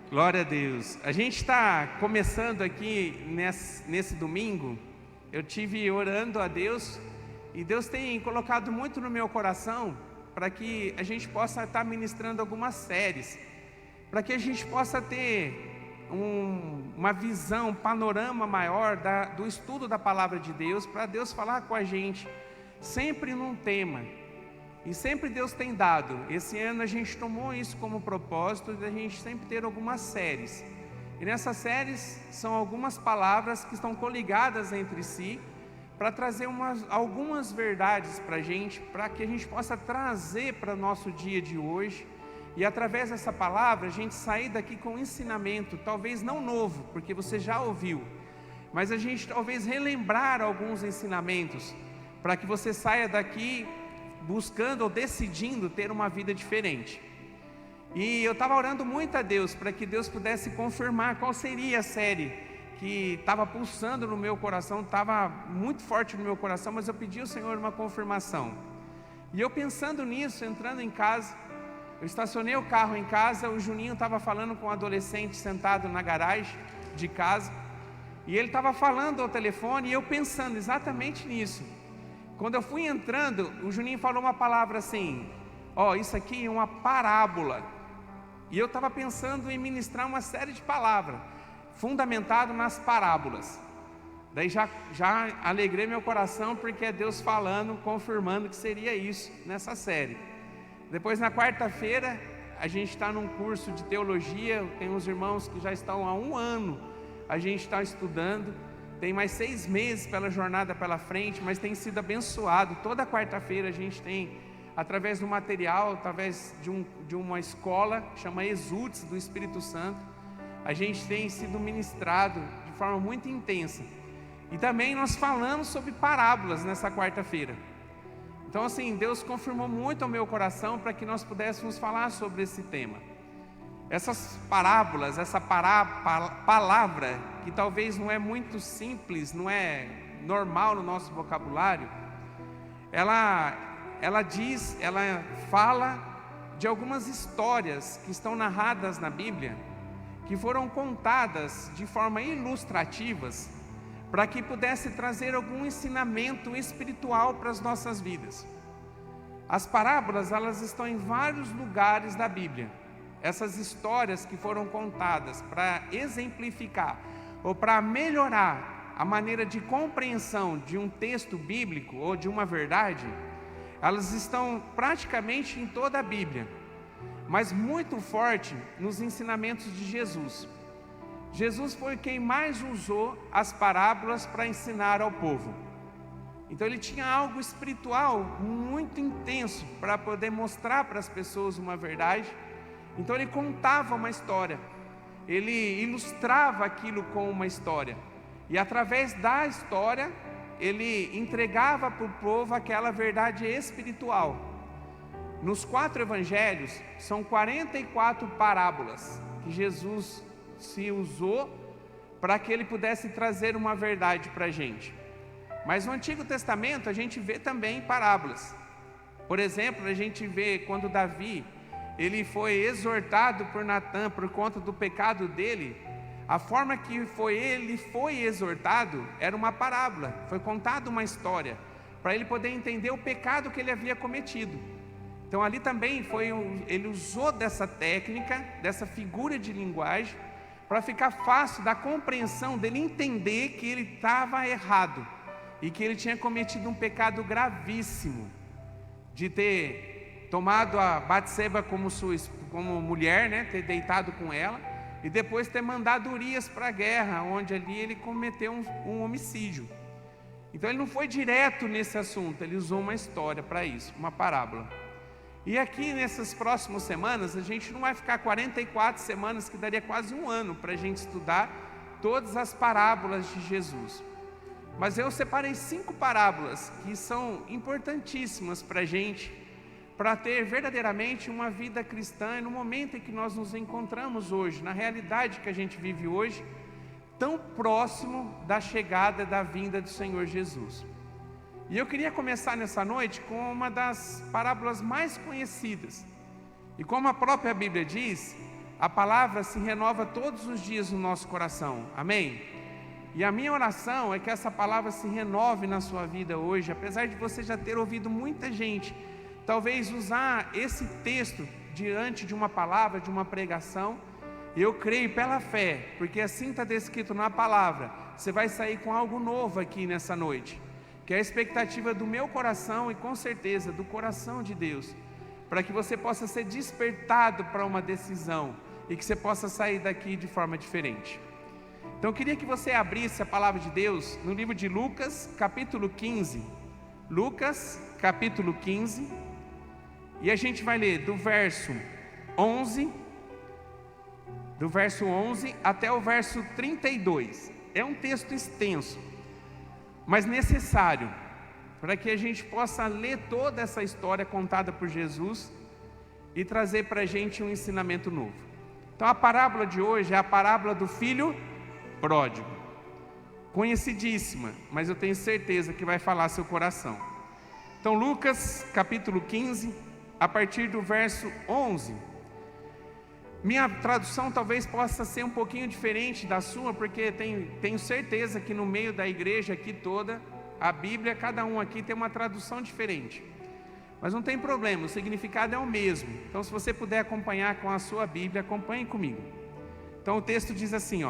Glória a Deus. A gente está começando aqui nesse domingo. Eu tive orando a Deus e Deus tem colocado muito no meu coração para que a gente possa estar ministrando algumas séries, para que a gente possa ter uma visão, um panorama maior do estudo da palavra de Deus, para Deus falar com a gente sempre num tema. E sempre Deus tem dado. Esse ano a gente tomou isso como propósito de a gente sempre ter algumas séries. E nessas séries são algumas palavras que estão coligadas entre si para trazer algumas verdades para a gente, para que a gente possa trazer para o nosso dia de hoje. E através dessa palavra a gente sair daqui com um ensinamento, talvez não novo, porque você já ouviu, mas a gente talvez relembrar alguns ensinamentos, para que você saia daqui buscando ou decidindo ter uma vida diferente. E eu estava orando muito a Deus para que Deus pudesse confirmar qual seria a série que estava pulsando no meu coração, estava muito forte no meu coração, mas eu pedi ao Senhor uma confirmação. E eu pensando nisso, entrando em casa, eu estacionei o carro em casa, o Juninho estava falando com um adolescente sentado na garagem de casa, e ele estava falando ao telefone, e eu pensando exatamente nisso. Quando eu fui entrando, o Juninho falou uma palavra assim: isso aqui é uma parábola. E eu estava pensando em ministrar uma série de palavras, fundamentado nas parábolas. Daí já alegrei meu coração, porque é Deus falando, confirmando que seria isso nessa série. Depois, na quarta-feira, a gente está num curso de teologia, tem uns irmãos que já estão há 1 ano, a gente está estudando. Tem mais 6 meses pela jornada pela frente, mas tem sido abençoado. Toda quarta-feira a gente tem, através do material, através de uma escola que chama Exultes do Espírito Santo, a gente tem sido ministrado de forma muito intensa. E também nós falamos sobre parábolas nessa quarta-feira. Então assim, Deus confirmou muito ao meu coração para que nós pudéssemos falar sobre esse tema. Essas parábolas, essa palavra, que talvez não é muito simples, não é normal no nosso vocabulário, ela fala de algumas histórias que estão narradas na Bíblia, que foram contadas de forma ilustrativas, para que pudesse trazer algum ensinamento espiritual para as nossas vidas. As parábolas, elas estão em vários lugares da Bíblia. Essas histórias que foram contadas para exemplificar ou para melhorar a maneira de compreensão de um texto bíblico ou de uma verdade, elas estão praticamente em toda a Bíblia, mas muito forte nos ensinamentos de Jesus. Jesus foi quem mais usou as parábolas para ensinar ao povo. Então ele tinha algo espiritual muito intenso para poder mostrar para as pessoas uma verdade. Então ele contava uma história, ele ilustrava aquilo com uma história, e através da história ele entregava para o povo aquela verdade espiritual. Nos 4 evangelhos são 44 parábolas que Jesus se usou para que ele pudesse trazer uma verdade para a gente. Mas no Antigo Testamento a gente vê também parábolas. Por exemplo, a gente vê quando Davi ele foi exortado por Natã por conta do pecado dele. A forma que ele foi exortado era uma parábola, foi contada uma história, para ele poder entender o pecado que ele havia cometido. Então ali também ele usou dessa técnica, dessa figura de linguagem, para ficar fácil da compreensão dele entender que ele estava errado, e que ele tinha cometido um pecado gravíssimo, de ter tomado a Batseba como mulher, né? Ter deitado com ela, e depois ter mandado Urias para a guerra, onde ali ele cometeu um homicídio. Então ele não foi direto nesse assunto, ele usou uma história para isso, uma parábola. E aqui nessas próximas semanas, a gente não vai ficar 44 semanas, que daria quase 1 ano para a gente estudar todas as parábolas de Jesus. Mas eu separei 5 parábolas que são importantíssimas para a gente, para ter verdadeiramente uma vida cristã no momento em que nós nos encontramos hoje, na realidade que a gente vive hoje, tão próximo da chegada, da vinda do Senhor Jesus. E eu queria começar nessa noite com uma das parábolas mais conhecidas. E como a própria Bíblia diz, a palavra se renova todos os dias no nosso coração, amém? E a minha oração é que essa palavra se renove na sua vida hoje, apesar de você já ter ouvido muita gente, talvez usar esse texto diante de uma palavra, de uma pregação. Eu creio pela fé, porque assim está descrito na palavra, você vai sair com algo novo aqui nessa noite, que é a expectativa do meu coração e com certeza do coração de Deus, para que você possa ser despertado para uma decisão e que você possa sair daqui de forma diferente. Então eu queria que você abrisse a palavra de Deus no livro de Lucas, capítulo 15. Lucas, capítulo 15, e a gente vai ler do verso 11 até o verso 32. É um texto extenso, mas necessário, para que a gente possa ler toda essa história contada por Jesus e trazer para a gente um ensinamento novo. Então a parábola de hoje é a parábola do filho pródigo, conhecidíssima, mas eu tenho certeza que vai falar seu coração. Então Lucas capítulo 15, a partir do verso 11. Minha tradução talvez possa ser um pouquinho diferente da sua, porque tenho certeza que no meio da igreja aqui toda, a Bíblia, cada um aqui tem uma tradução diferente. Mas não tem problema, o significado é o mesmo. Então se você puder acompanhar com a sua Bíblia, acompanhe comigo. Então o texto diz assim,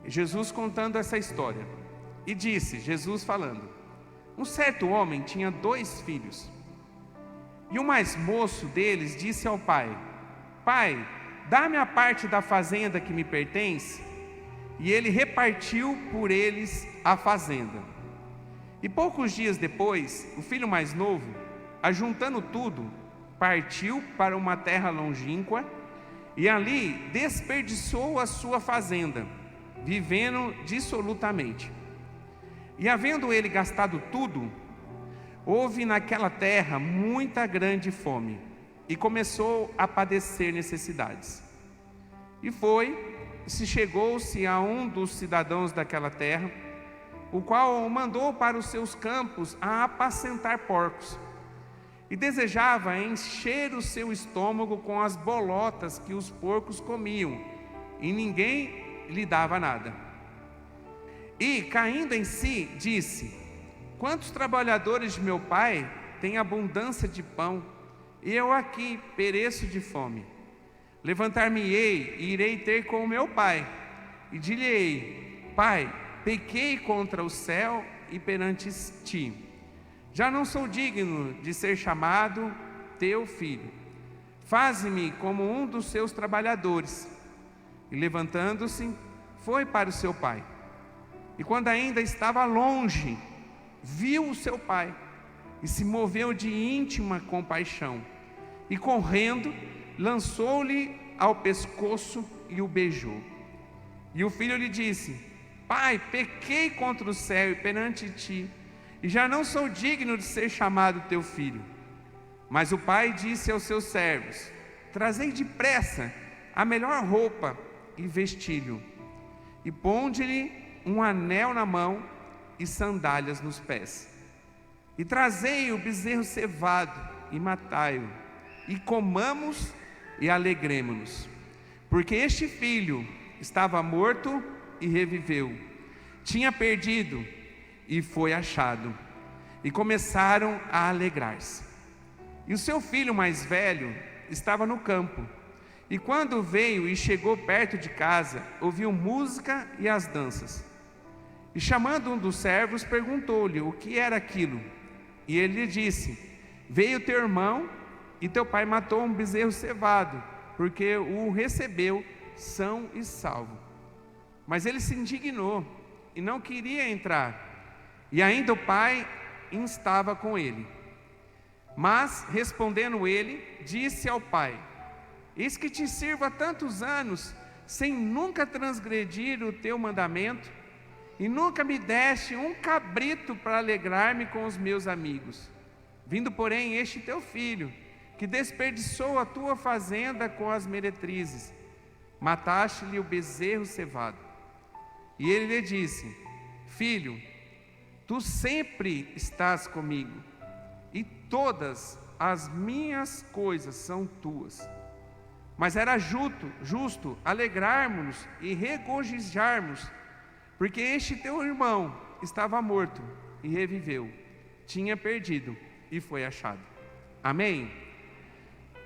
Jesus contando essa história. E disse, Jesus falando: um certo homem tinha 2 filhos. E o mais moço deles disse ao pai: Pai, dá-me a parte da fazenda que me pertence. E ele repartiu por eles a fazenda. E poucos dias depois, o filho mais novo, ajuntando tudo, partiu para uma terra longínqua e ali desperdiçou a sua fazenda, vivendo dissolutamente. E havendo ele gastado tudo, houve naquela terra muita grande fome, e começou a padecer necessidades. E chegou-se a um dos cidadãos daquela terra, o qual o mandou para os seus campos a apacentar porcos, e desejava encher o seu estômago com as bolotas que os porcos comiam, e ninguém lhe dava nada. E, caindo em si, disse: quantos trabalhadores de meu pai têm abundância de pão, e eu aqui pereço de fome? Levantar-me-ei e irei ter com o meu pai, e dir-lhe-ei: Pai, pequei contra o céu e perante ti. Já não sou digno de ser chamado teu filho. Faze-me como um dos seus trabalhadores. E levantando-se, foi para o seu pai. E quando ainda estava longe, viu o seu pai e se moveu de íntima compaixão. E correndo, lançou-lhe ao pescoço e o beijou. E o filho lhe disse: Pai, pequei contra o céu e perante ti, e já não sou digno de ser chamado teu filho. Mas o pai disse aos seus servos: trazei depressa a melhor roupa e vestilho, e ponde-lhe um anel na mão e sandálias nos pés. E trazei o bezerro cevado e matai-o, e comamos e alegremo-nos. Porque este filho estava morto e reviveu, tinha perdido e foi achado. E começaram a alegrar-se. E o seu filho mais velho estava no campo. E quando veio e chegou perto de casa, ouviu música e as danças. E chamando um dos servos, perguntou-lhe o que era aquilo. E ele lhe disse: veio teu irmão e teu pai matou um bezerro cevado, porque o recebeu são e salvo. Mas ele se indignou e não queria entrar. E ainda o pai instava com ele. Mas, respondendo ele, disse ao pai: eis que te sirvo há tantos anos, sem nunca transgredir o teu mandamento, e nunca me deste um cabrito para alegrar-me com os meus amigos. Vindo, porém, este teu filho, que desperdiçou a tua fazenda com as meretrizes, mataste-lhe o bezerro cevado. E ele lhe disse: filho, tu sempre estás comigo, e todas as minhas coisas são tuas. Mas era justo alegrarmos e regozijarmos, porque este teu irmão estava morto e reviveu, tinha perdido e foi achado. Amém?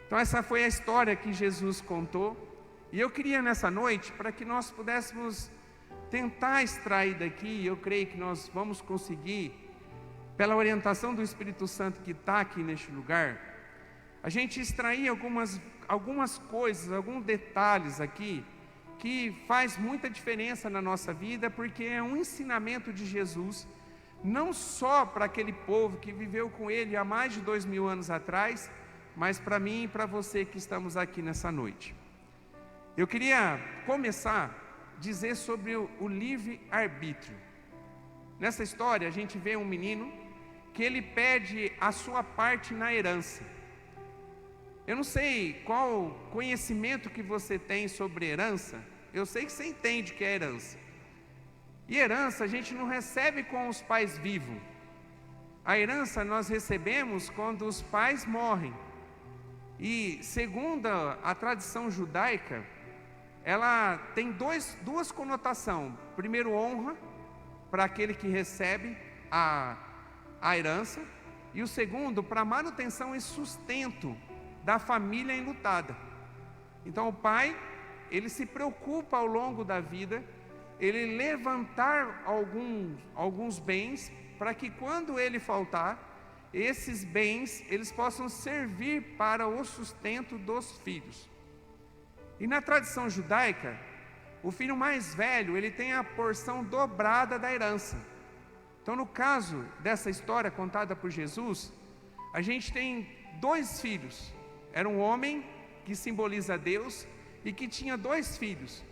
Então essa foi a história que Jesus contou, e eu queria nessa noite, para que nós pudéssemos tentar extrair daqui, eu creio que nós vamos conseguir, pela orientação do Espírito Santo que está aqui neste lugar, a gente extrair algumas coisas, alguns detalhes aqui, que faz muita diferença na nossa vida, porque é um ensinamento de Jesus, não só para aquele povo que viveu com Ele há mais de 2000 anos atrás, mas para mim e para você que estamos aqui nessa noite. Eu queria começar a dizer sobre o livre-arbítrio. Nessa história a gente vê um menino que ele pede a sua parte na herança. Eu não sei qual conhecimento que você tem sobre herança, eu sei que você entende o que é herança. E herança a gente não recebe com os pais vivos. A herança nós recebemos quando os pais morrem. E segundo a tradição judaica, ela tem duas conotações. Primeiro, honra para aquele que recebe a herança. E o segundo, para manutenção e sustento da família enlutada. Então o pai, ele se preocupa ao longo da vida, ele levantar alguns bens, para que quando ele faltar, esses bens, eles possam servir para o sustento dos filhos. E na tradição judaica, o filho mais velho, ele tem a porção dobrada da herança. Então no caso dessa história contada por Jesus, a gente tem 2 filhos. Era um homem que simboliza Deus e que tinha 2 filhos.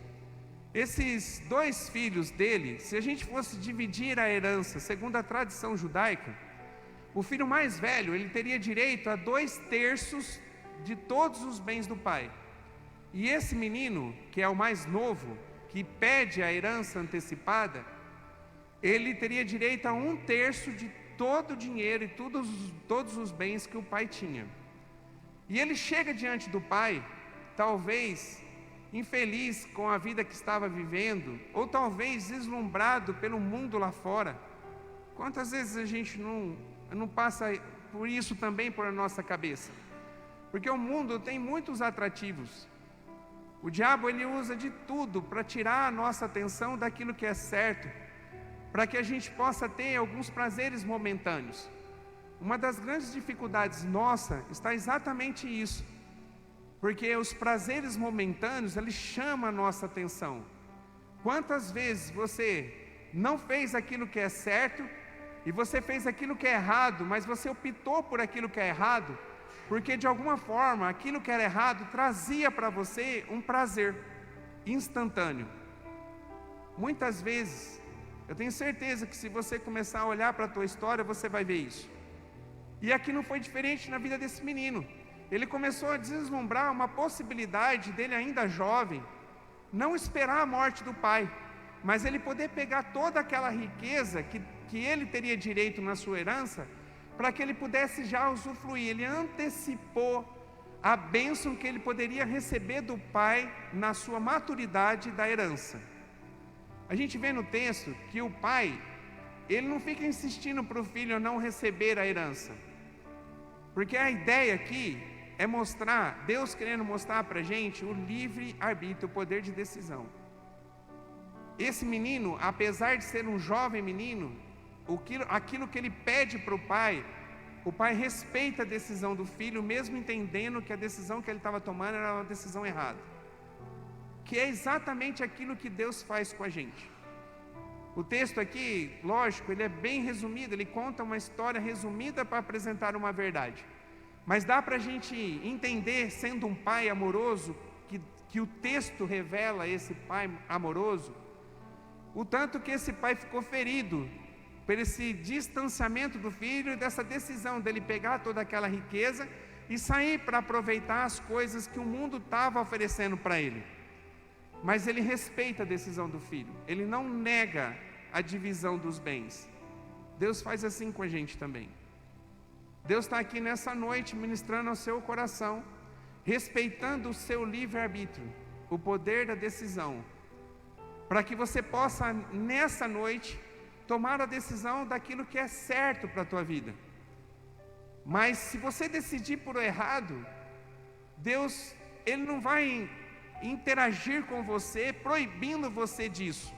Esses 2 filhos dele, se a gente fosse dividir a herança segundo a tradição judaica, o filho mais velho, ele teria direito a 2/3 de todos os bens do pai. E esse menino, que é o mais novo, que pede a herança antecipada, ele teria direito a 1/3 de todo o dinheiro e todos os bens que o pai tinha. E ele chega diante do pai, talvez infeliz com a vida que estava vivendo, ou talvez deslumbrado pelo mundo lá fora. Quantas vezes a gente não passa por isso também por a nossa cabeça? Porque o mundo tem muitos atrativos. O diabo, ele usa de tudo para tirar a nossa atenção daquilo que é certo, para que a gente possa ter alguns prazeres momentâneos. Uma das grandes dificuldades nossa está exatamente isso, porque os prazeres momentâneos, eles chamam a nossa atenção. Quantas vezes você não fez aquilo que é certo, e você fez aquilo que é errado, mas você optou por aquilo que é errado, porque de alguma forma, aquilo que era errado trazia para você um prazer instantâneo. Muitas vezes, eu tenho certeza que se você começar a olhar para a tua história, você vai ver isso. E aqui não foi diferente na vida desse menino. Ele começou a deslumbrar uma possibilidade dele ainda jovem, não esperar a morte do pai, mas ele poder pegar toda aquela riqueza que ele teria direito na sua herança, para que ele pudesse já usufruir. Ele antecipou a bênção que ele poderia receber do pai na sua maturidade da herança. A gente vê no texto que o pai, ele não fica insistindo para o filho não receber a herança, porque a ideia aqui é mostrar, Deus querendo mostrar para a gente o livre-arbítrio, o poder de decisão. Esse menino, apesar de ser um jovem menino, aquilo que ele pede para o pai respeita a decisão do filho, mesmo entendendo que a decisão que ele estava tomando era uma decisão errada. Que é exatamente aquilo que Deus faz com a gente. O texto aqui, lógico, ele é bem resumido, ele conta uma história resumida para apresentar uma verdade. Mas dá para a gente entender, sendo um pai amoroso, que o texto revela esse pai amoroso, o tanto que esse pai ficou ferido por esse distanciamento do filho e dessa decisão dele pegar toda aquela riqueza e sair para aproveitar as coisas que o mundo estava oferecendo para ele. Mas ele respeita a decisão do filho, ele não nega a divisão dos bens. Deus faz assim com a gente também. Deus está aqui nessa noite ministrando ao seu coração, respeitando o seu livre-arbítrio, o poder da decisão, para que você possa, nessa noite, tomar a decisão daquilo que é certo para a tua vida. Mas se você decidir por errado, Deus, Ele não vai interagir com você, proibindo você disso,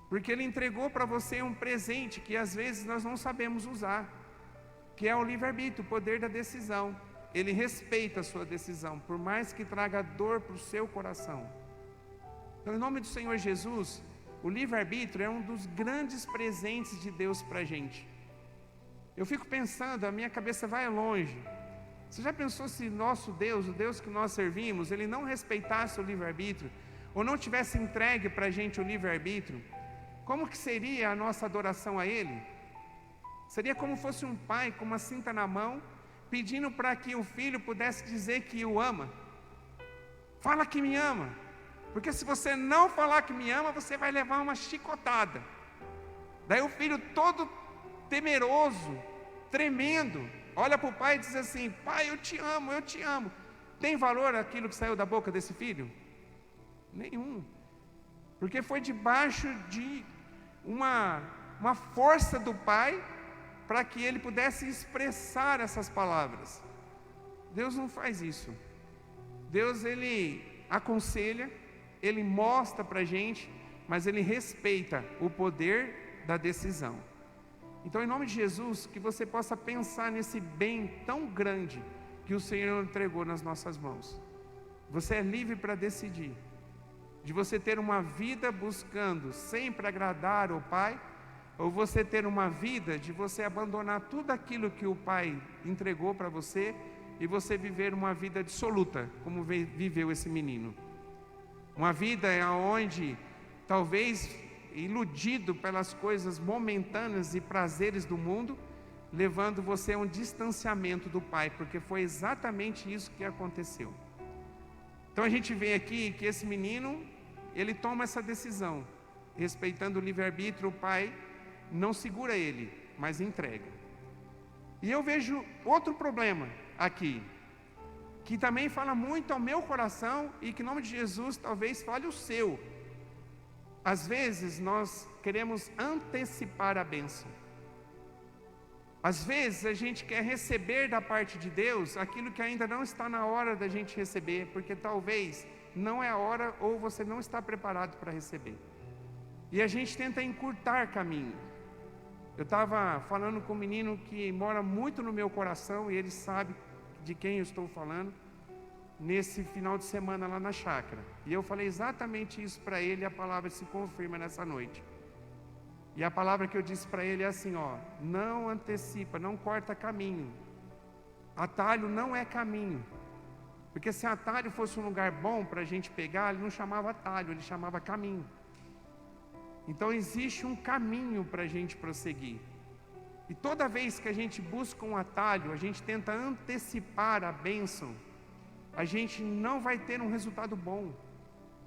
porque Ele entregou para você um presente que às vezes nós não sabemos usar, que é o livre-arbítrio, o poder da decisão. Ele respeita a sua decisão, por mais que traga dor para o seu coração. Então, em nome do Senhor Jesus, o livre-arbítrio é um dos grandes presentes de Deus para a gente. Eu fico pensando, a minha cabeça vai longe. Você já pensou se nosso Deus, o Deus que nós servimos, Ele não respeitasse o livre-arbítrio, ou não tivesse entregue para a gente o livre-arbítrio? Como que seria a nossa adoração a Ele? Seria como fosse um pai com uma cinta na mão, pedindo para que o filho pudesse dizer que o ama. Fala que me ama, porque se você não falar que me ama, você vai levar uma chicotada. Daí o filho todo temeroso, tremendo, olha para o pai e diz assim: pai, eu te amo, eu te amo. Tem valor aquilo que saiu da boca desse filho? Nenhum, porque foi debaixo de uma força do pai, para que ele pudesse expressar essas palavras. Deus não faz isso. Deus, Ele aconselha, Ele mostra para a gente, mas Ele respeita o poder da decisão. Então, em nome de Jesus, que você possa pensar nesse bem tão grande que o Senhor entregou nas nossas mãos. Você é livre para decidir, de você ter uma vida buscando sempre agradar ao Pai, ou você ter uma vida de você abandonar tudo aquilo que o Pai entregou para você, e você viver uma vida dissoluta, como viveu esse menino. Uma vida onde, talvez iludido pelas coisas momentâneas e prazeres do mundo, levando você a um distanciamento do Pai, porque foi exatamente isso que aconteceu. Então a gente vê aqui que esse menino, ele toma essa decisão, respeitando o livre-arbítrio. O Pai não segura ele, mas entrega. E eu vejo outro problema aqui, que também fala muito ao meu coração, e que em nome de Jesus talvez fale o seu. Às vezes nós queremos antecipar a bênção. Às vezes a gente quer receber da parte de Deus aquilo que ainda não está na hora da gente receber, porque talvez não é a hora, ou você não está preparado para receber. E a gente tenta encurtar caminho. Eu estava falando com um menino que mora muito no meu coração, e ele sabe de quem eu estou falando, nesse final de semana lá na chácara. E eu falei exatamente isso para ele, e a palavra se confirma nessa noite. E a palavra que eu disse para ele é assim, não antecipa, não corta caminho. Atalho não é caminho. Porque se atalho fosse um lugar bom para a gente pegar, ele não chamava atalho, ele chamava caminho. Então existe um caminho para a gente prosseguir. E toda vez que a gente busca um atalho, a gente tenta antecipar a bênção, a gente não vai ter um resultado bom.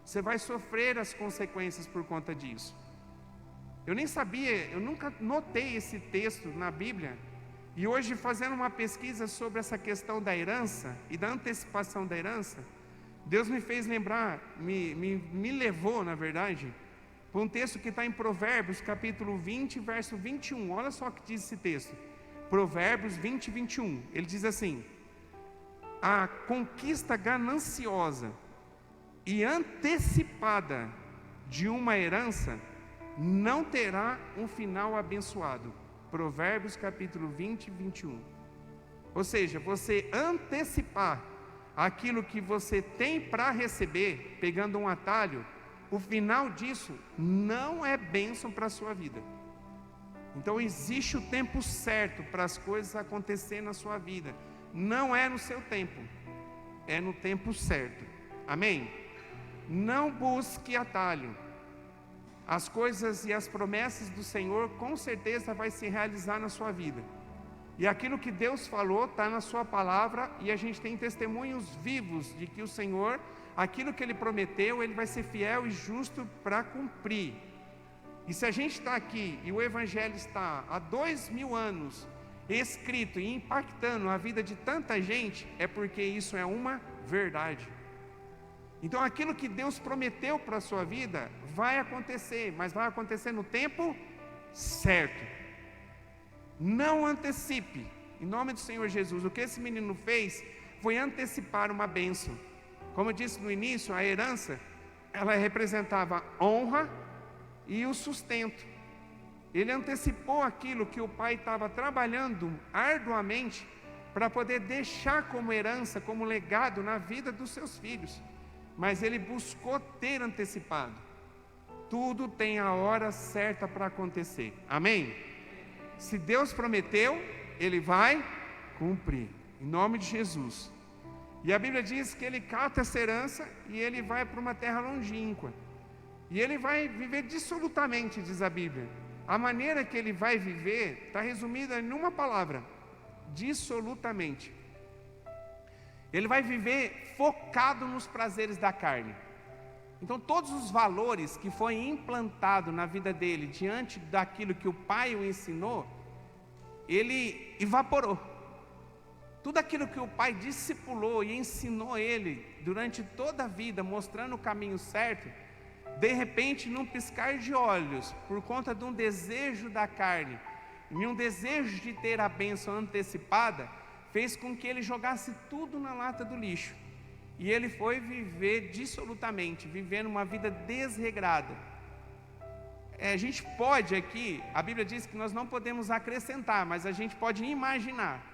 Você vai sofrer as consequências por conta disso. Eu nem sabia, eu nunca notei esse texto na Bíblia. E hoje, fazendo uma pesquisa sobre essa questão da herança e da antecipação da herança, Deus me fez lembrar, me levou, na verdade, para um texto que está em Provérbios, capítulo 20, verso 21. Olha só o que diz esse texto. Provérbios 20, 21. Ele diz assim: a conquista gananciosa e antecipada de uma herança não terá um final abençoado. Provérbios capítulo 20, 21. Ou seja, você antecipar aquilo que você tem para receber, pegando um atalho, o final disso não é bênção para a sua vida. Então existe o tempo certo para as coisas acontecerem na sua vida. Não é no seu tempo, é no tempo certo. Amém? Não busque atalho. As coisas e as promessas do Senhor com certeza vai se realizar na sua vida. E aquilo que Deus falou está na sua palavra, e a gente tem testemunhos vivos de que o Senhor, aquilo que Ele prometeu, Ele vai ser fiel e justo para cumprir. E se a gente está aqui e o Evangelho está há 2000 anos escrito e impactando a vida de tanta gente, é porque isso é uma verdade. Então aquilo que Deus prometeu para a sua vida vai acontecer, mas vai acontecer no tempo certo. Não antecipe, em nome do Senhor Jesus. O que esse menino fez foi antecipar uma bênção. Como eu disse no início, a herança, ela representava honra e o sustento. Ele antecipou aquilo que o pai estava trabalhando arduamente para poder deixar como herança, como legado na vida dos seus filhos. Mas ele buscou ter antecipado. Tudo tem a hora certa para acontecer. Amém? Se Deus prometeu, Ele vai cumprir. Em nome de Jesus. E a Bíblia diz que ele capta essa herança e ele vai para uma terra longínqua. E ele vai viver dissolutamente, diz a Bíblia. A maneira que ele vai viver está resumida em uma palavra: dissolutamente. Ele vai viver focado nos prazeres da carne. Então todos os valores que foi implantado na vida dele, diante daquilo que o pai o ensinou, ele evaporou. Tudo aquilo que o pai discipulou e ensinou ele durante toda a vida, mostrando o caminho certo, de repente, num piscar de olhos, por conta de um desejo da carne, e um desejo de ter a bênção antecipada, fez com que ele jogasse tudo na lata do lixo. E ele foi viver dissolutamente, vivendo uma vida desregrada. A gente pode aqui, a Bíblia diz que nós não podemos acrescentar, mas a gente pode imaginar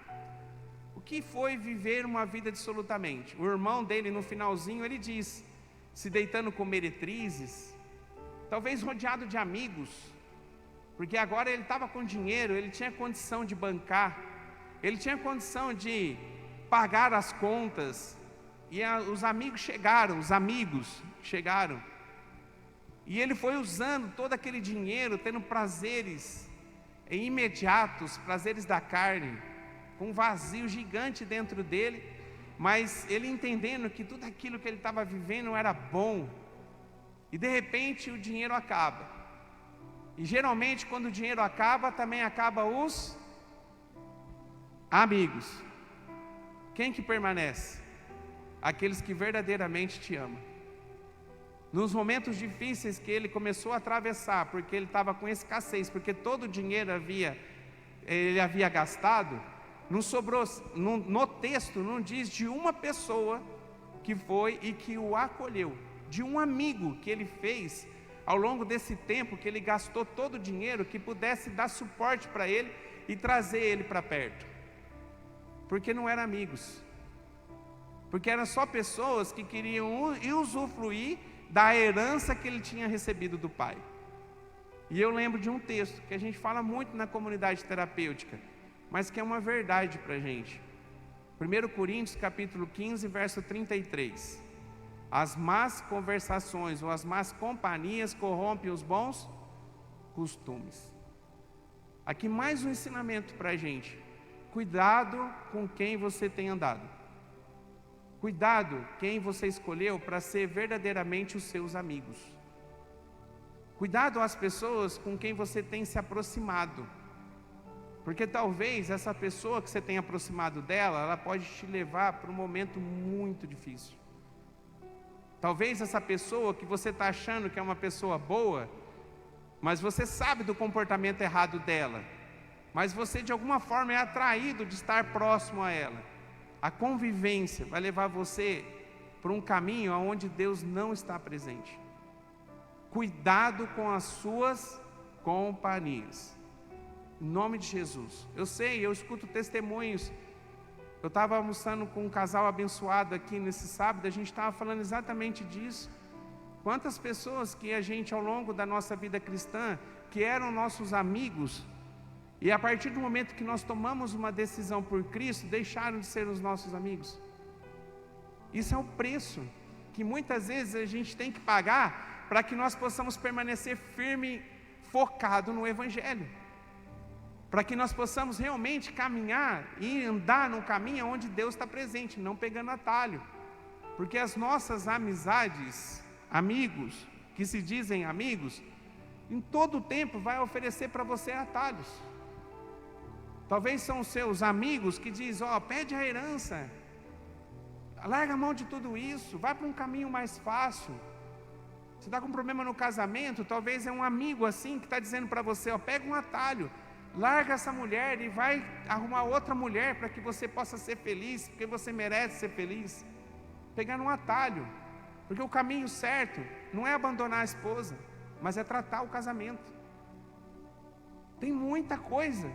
o que foi viver uma vida dissolutamente. O irmão dele, no finalzinho, ele diz, se deitando com meretrizes, talvez rodeado de amigos, porque agora ele estava com dinheiro, ele tinha condição de bancar, ele tinha condição de pagar as contas, e os amigos chegaram, e ele foi usando todo aquele dinheiro, tendo prazeres imediatos, prazeres da carne, com um vazio gigante dentro dele, mas ele entendendo que tudo aquilo que ele estava vivendo era bom, e de repente o dinheiro acaba. E geralmente quando o dinheiro acaba, também acaba os amigos. Quem que permanece? Aqueles que verdadeiramente te amam. Nos momentos difíceis que ele começou a atravessar, porque ele estava com escassez, porque todo o dinheiro ele havia gastado, não sobrou, no texto não diz de uma pessoa que foi e que o acolheu, de um amigo que ele fez ao longo desse tempo que ele gastou todo o dinheiro, que pudesse dar suporte para ele e trazer ele para perto, porque não eram amigos, porque eram só pessoas que queriam usufruir da herança que ele tinha recebido do pai. E eu lembro de um texto que a gente fala muito na comunidade terapêutica, mas que é uma verdade para a gente. 1 Coríntios capítulo 15, verso 33. As más conversações ou as más companhias corrompem os bons costumes. Aqui mais um ensinamento para a gente. Cuidado com quem você tem andado. Cuidado quem você escolheu para ser verdadeiramente os seus amigos. Cuidado às pessoas com quem você tem se aproximado. Porque talvez essa pessoa que você tem aproximado dela, ela pode te levar para um momento muito difícil. Talvez essa pessoa que você está achando que é uma pessoa boa, mas você sabe do comportamento errado dela, mas você de alguma forma é atraído de estar próximo a ela. A convivência vai levar você para um caminho onde Deus não está presente. Cuidado com as suas companhias. Em nome de Jesus. Eu escuto testemunhos. Eu estava almoçando com um casal abençoado aqui nesse sábado, a gente estava falando exatamente disso. Quantas pessoas que a gente ao longo da nossa vida cristã, que eram nossos amigos, e a partir do momento que nós tomamos uma decisão por Cristo, deixaram de ser os nossos amigos. Isso é o preço que muitas vezes a gente tem que pagar para que nós possamos permanecer firme, focado no Evangelho. Para que nós possamos realmente caminhar e andar num caminho onde Deus está presente, não pegando atalho. Porque as nossas amizades, amigos, que se dizem amigos, em todo o tempo vai oferecer para você atalhos. Talvez são os seus amigos que dizem, pede a herança. Larga a mão de tudo isso, vai para um caminho mais fácil. Você está com um problema no casamento, talvez é um amigo assim que está dizendo para você, ó, pega um atalho, larga essa mulher e vai arrumar outra mulher para que você possa ser feliz, porque você merece ser feliz. Pegar um atalho, porque o caminho certo não é abandonar a esposa, mas é tratar o casamento. Tem muita coisa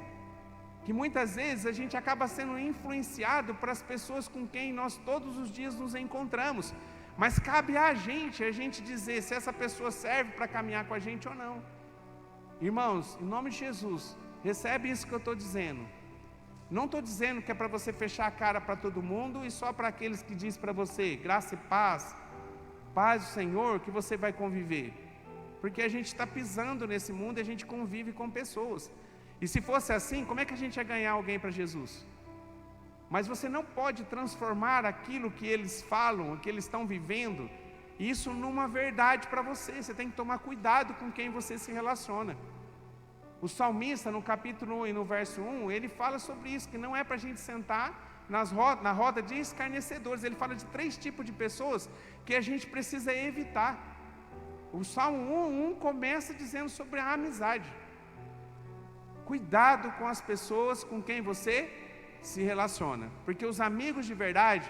que muitas vezes a gente acaba sendo influenciado para as pessoas com quem nós todos os dias nos encontramos, mas cabe a gente dizer se essa pessoa serve para caminhar com a gente ou não. Irmãos, em nome de Jesus, recebe isso que eu estou dizendo. Não estou dizendo que é para você fechar a cara para todo mundo e só para aqueles que diz para você, graça e paz, paz do Senhor, que você vai conviver. Porque a gente está pisando nesse mundo e a gente convive com pessoas. E se fosse assim, como é que a gente ia ganhar alguém para Jesus? Mas você não pode transformar aquilo que eles falam, que eles estão vivendo, isso numa verdade para você. Você tem que tomar cuidado com quem você se relaciona. O salmista, no capítulo 1 e no verso 1, ele fala sobre isso, que não é para a gente sentar na roda de escarnecedores. Ele fala de 3 tipos de pessoas que a gente precisa evitar. O Salmo 1 começa dizendo sobre a amizade. Cuidado com as pessoas com quem você se relaciona, porque os amigos de verdade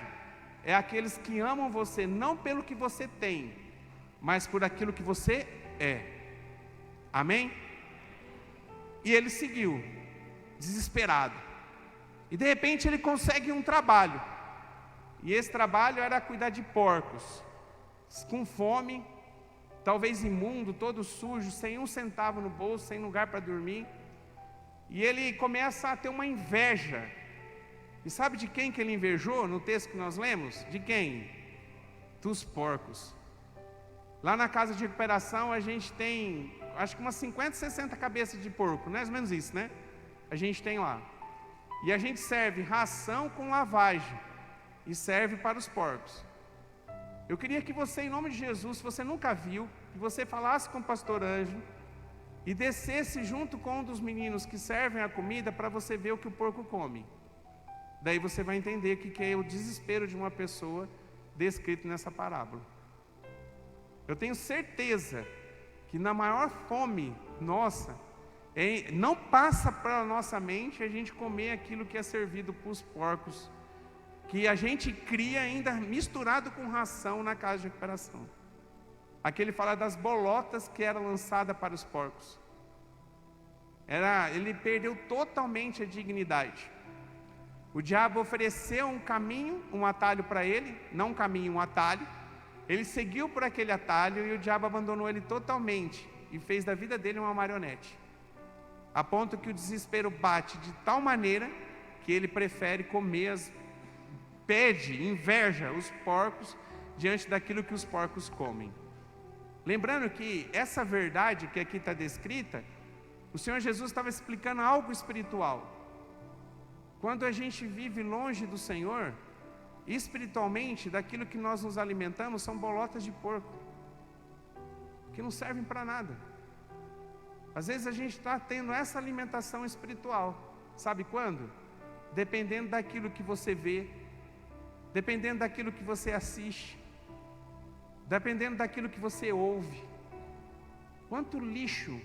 é aqueles que amam você não pelo que você tem, mas por aquilo que você é. Amém? E ele seguiu, desesperado, e de repente ele consegue um trabalho, e esse trabalho era cuidar de porcos, com fome, talvez imundo, todo sujo, sem um centavo no bolso, sem lugar para dormir. E ele começa a ter uma inveja. E sabe de quem que ele invejou no texto que nós lemos? De quem? Dos porcos. Lá na casa de recuperação a gente tem, acho que umas 50, 60 cabeças de porco, mais ou menos isso, né? A gente tem lá. E a gente serve ração com lavagem. E serve para os porcos. Eu queria que você, em nome de Jesus, se você nunca viu, que você falasse com o pastor Ângelo e descesse junto com um dos meninos que servem a comida para você ver o que o porco come. Daí você vai entender o que é o desespero de uma pessoa descrito nessa parábola. Eu tenho certeza que na maior fome nossa, não passa pela nossa mente a gente comer aquilo que é servido para os porcos, que a gente cria ainda misturado com ração na casa de recuperação. Aqui ele fala das bolotas que eram lançadas para os porcos. Ele perdeu totalmente a dignidade. O diabo ofereceu um caminho, um atalho para ele, não um caminho, um atalho. Ele seguiu por aquele atalho e o diabo abandonou ele totalmente e fez da vida dele uma marionete. A ponto que o desespero bate de tal maneira que ele prefere comer inveja os porcos diante daquilo que os porcos comem. Lembrando que essa verdade que aqui está descrita, o Senhor Jesus estava explicando algo espiritual. Quando a gente vive longe do Senhor, espiritualmente, daquilo que nós nos alimentamos são bolotas de porco, que não servem para nada. Às vezes a gente está tendo essa alimentação espiritual, sabe quando? Dependendo daquilo que você vê, dependendo daquilo que você assiste, dependendo daquilo que você ouve. Quanto lixo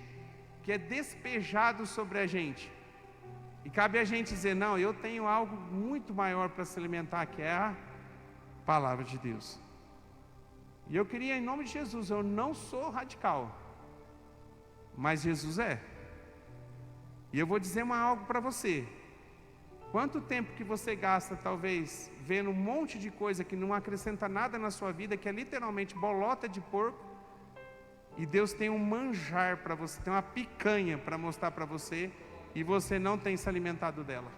que é despejado sobre a gente. E cabe a gente dizer, não, eu tenho algo muito maior para se alimentar, que é a palavra de Deus. E eu queria, em nome de Jesus, eu não sou radical, mas Jesus é. E eu vou dizer algo para você. Quanto tempo que você gasta, talvez, vendo um monte de coisa que não acrescenta nada na sua vida, que é literalmente bolota de porco, e Deus tem um manjar para você, tem uma picanha para mostrar para você, e você não tem se alimentado dela.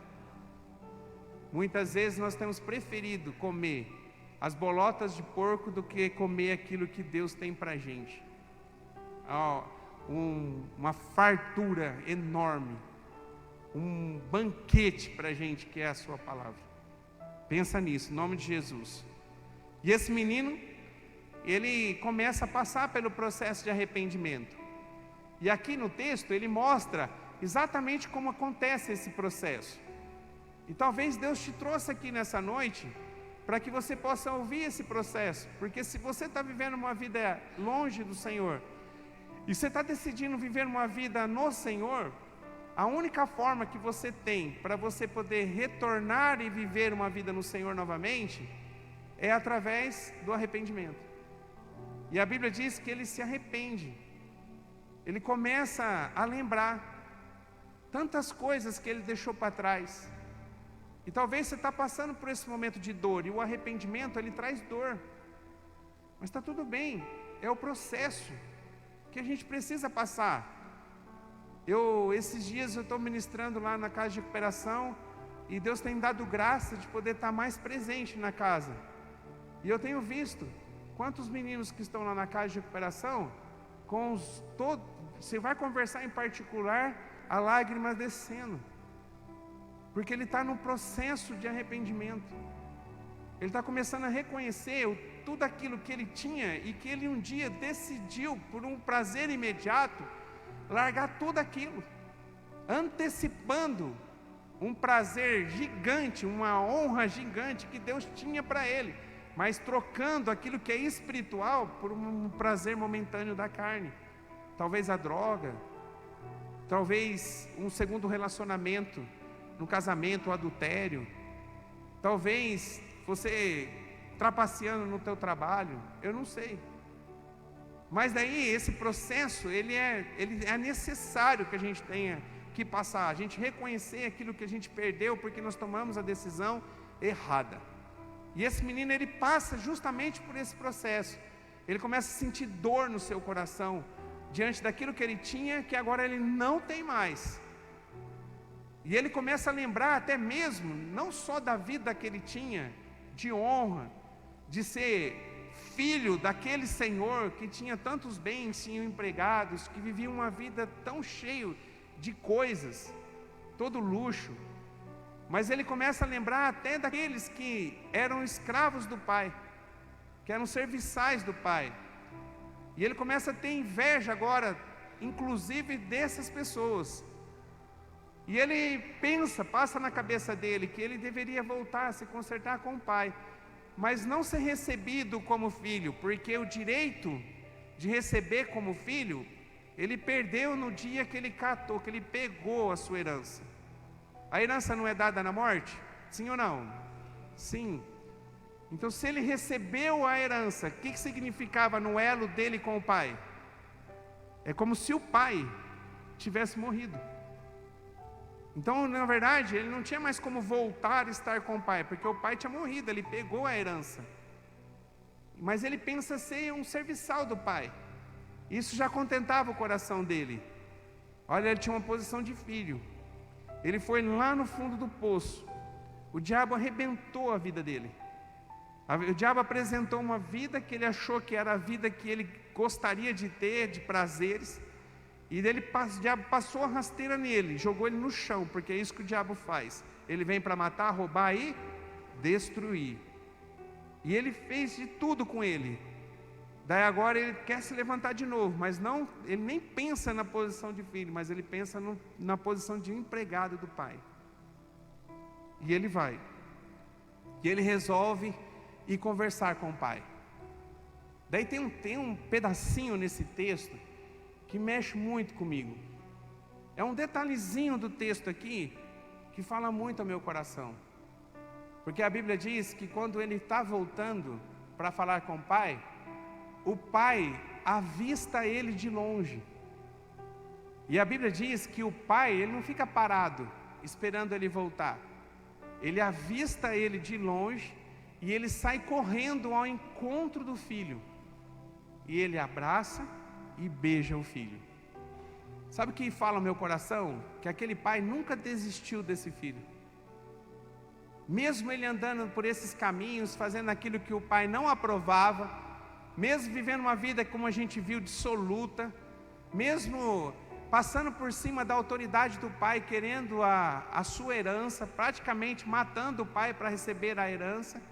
Muitas vezes nós temos preferido comer as bolotas de porco do que comer aquilo que Deus tem para a gente. Uma fartura enorme, um banquete para a gente que é a sua palavra. Pensa nisso, em nome de Jesus. E esse menino, ele começa a passar pelo processo de arrependimento. E aqui no texto ele mostra exatamente como acontece esse processo. E talvez Deus te trouxe aqui nessa noite para que você possa ouvir esse processo, porque se você está vivendo uma vida longe do Senhor, e você está decidindo viver uma vida no Senhor, a única forma que você tem para você poder retornar e viver uma vida no Senhor novamente, é através do arrependimento. E a Bíblia diz que ele se arrepende, ele começa a lembrar tantas coisas que ele deixou para trás. E talvez você está passando por esse momento de dor, e o arrependimento, ele traz dor. Mas está tudo bem, é o processo que a gente precisa passar. Esses dias eu estou ministrando lá na casa de recuperação, e Deus tem dado graça de poder estar mais presente na casa. E eu tenho visto quantos meninos que estão lá na casa de recuperação, você vai conversar em particular, a lágrima descendo, porque ele está no processo de arrependimento. Ele está começando a reconhecer tudo aquilo que ele tinha e que ele um dia decidiu, por um prazer imediato, largar tudo aquilo, antecipando um prazer gigante, uma honra gigante que Deus tinha para ele, mas trocando aquilo que é espiritual por um prazer momentâneo da carne. Talvez a droga, talvez um segundo relacionamento, no casamento, o adultério, talvez você trapaceando no teu trabalho, eu não sei. Mas daí esse processo, ele é necessário que a gente tenha que passar, a gente reconhecer aquilo que a gente perdeu, porque nós tomamos a decisão errada. E esse menino, ele passa justamente por esse processo, ele começa a sentir dor no seu coração, diante daquilo que ele tinha, que agora ele não tem mais. E ele começa a lembrar até mesmo, não só da vida que ele tinha, de honra, de ser filho daquele Senhor que tinha tantos bens, tinha empregados, que vivia uma vida tão cheia de coisas, todo luxo. Mas ele começa a lembrar até daqueles que eram escravos do pai, que eram serviçais do pai. E ele começa a ter inveja agora, inclusive dessas pessoas. E ele passa na cabeça dele que ele deveria voltar a se consertar com o pai, mas não ser recebido como filho, porque o direito de receber como filho, ele perdeu no dia que ele catou, que ele pegou a sua herança. A herança não é dada na morte? Sim ou não? Sim. Então, se ele recebeu a herança, o que significava no elo dele com o pai? É como se o pai tivesse morrido. Então, na verdade, ele não tinha mais como voltar a estar com o pai, porque o pai tinha morrido, ele pegou a herança. Mas ele pensa ser um serviçal do pai. Isso já contentava o coração dele. Olha, ele tinha uma posição de filho. Ele foi lá no fundo do poço. O diabo arrebentou a vida dele. O diabo apresentou uma vida que ele achou que era a vida que ele gostaria de ter, de prazeres. E o diabo passou a rasteira nele, jogou ele no chão, porque é isso que o diabo faz. Ele vem para matar, roubar e destruir. E ele fez de tudo com ele. Daí agora ele quer se levantar de novo, mas não, ele nem pensa na posição de filho, mas ele pensa na posição de empregado do pai. E ele vai. E ele resolve ir conversar com o pai. Daí tem um pedacinho nesse texto que mexe muito comigo. É um detalhezinho do texto aqui que fala muito ao meu coração. Porque a Bíblia diz que quando ele está voltando para falar com o pai avista ele de longe. E a Bíblia diz que o pai, ele não fica parado esperando ele voltar. Ele avista ele de longe e ele sai correndo ao encontro do filho. E ele abraça e beija o filho. Sabe o que fala ao meu coração? Que aquele pai nunca desistiu desse filho. Mesmo ele andando por esses caminhos, fazendo aquilo que o pai não aprovava, mesmo vivendo uma vida como a gente viu, dissoluta, mesmo passando por cima da autoridade do pai, querendo a sua herança, praticamente matando o pai para receber a herança,